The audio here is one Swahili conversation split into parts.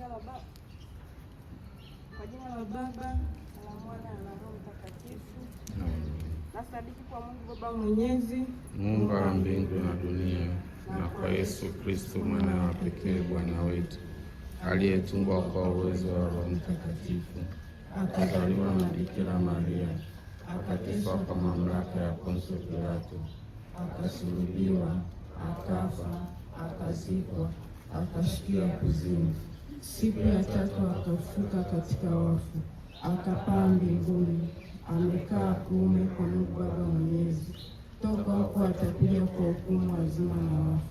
la Baba na la Mwana na Roho Mtakatifu. Nasadiki kwa Mungu Baba Mwenyezi, Muumba wa mbingu na dunia, na kwa Yesu Kristo mwana wa pekee Bwana wetu, aliyetungwa kwa uwezo wa Roho Mtakatifu, akazaliwa na Bikira Maria, akateswa kwa mamlaka ya Poncio Pilato, akasulubiwa, akafa, akazikwa, akashukia kuzimu. Siku ya tatu akafufuka katika wafu, akapaa mbinguni, amekaa kuume kwa Mungu Baba Mwenyezi. Toka huko atakuja kwa hukumu wazima na wafu.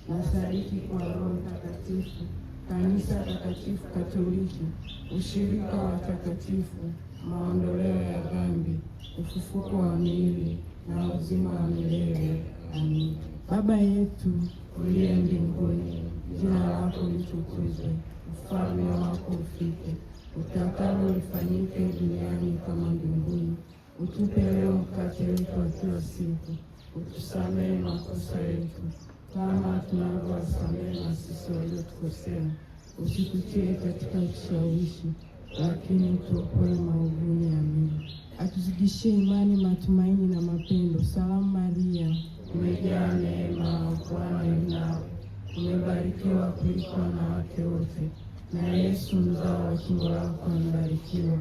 Nasadiki kwa Roho Mtakatifu, kanisa takatifu Katoliki, ushirika wa watakatifu, maondoleo ya dhambi, ufufuko wa miili na uzima wa milele. Amin. Baba yetu uliye mbinguni, jina lako litukuzwe, ufalme wako ufike, utakalo lifanyike duniani kama mbinguni. Utupe leo mkate wetu wa kila siku, utusamehe makosa yetu kama tunavyowasamehe na sisi waliotukosea, usitutie katika kishawishi, lakini utuokoe maovuni. Amin. Atuzidishie imani, matumaini na mapendo. Salamu Maria, umejaa neema, Bwana yu nawe, umebarikiwa kuliko wanawake wote, na Yesu mzao wa tumbo lako amebarikiwa.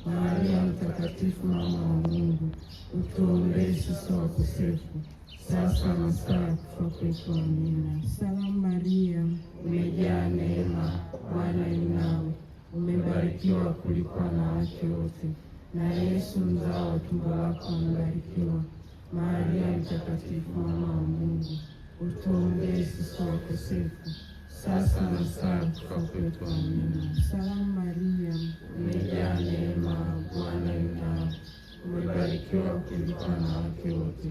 Maria Mtakatifu, mama wa Mungu, utuombee sisi wakosefu, sasa na saa ya kufa kwetu. Amina. Salamu Maria, umejaa neema, Bwana yu nawe, umebarikiwa kuliko wanawake wote, na Yesu mzao wa tumbo lako amebarikiwa. Maria Mtakatifu, mama wa Mungu, utuombee sisi wakosefu, sasa na saa ya kufa kwetu. Amina. Salamu Maria, umejaa neema, Bwana yu nawe, umebarikiwa kuliko wanawake wote,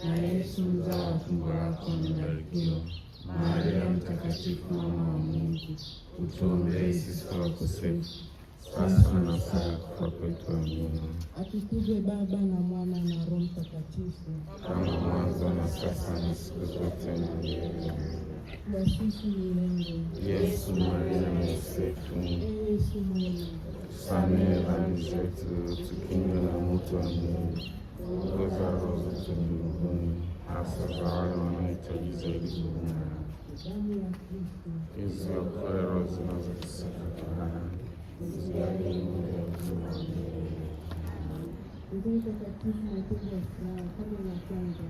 na Yesu mzao wa tumbo lako amebarikiwa. Maria Mtakatifu, mama wa Mungu, utuombee sisi wakosefu, sasa na saa ya kufa kwetu. Amina. Atukuzwe Baba na Mwana na Roho Mtakatifu, kama mwanzo na sasa na siku zote na milele. Basifu milele. Yesu, Maria na Yosefu, Yesu mwema, tusamehe dhambi zetu, tukinge na moto wa milele, ongoza roho zetu mbinguni, hasa za wale wanaohitaji zaidi huruma. damu ya Kristo, Iziokoe roho zinazoteseka jehanamu, uzijalie nuru ya uzima wa milele. Roho Mtakatifu na tendo ya furaha kama la kwanza.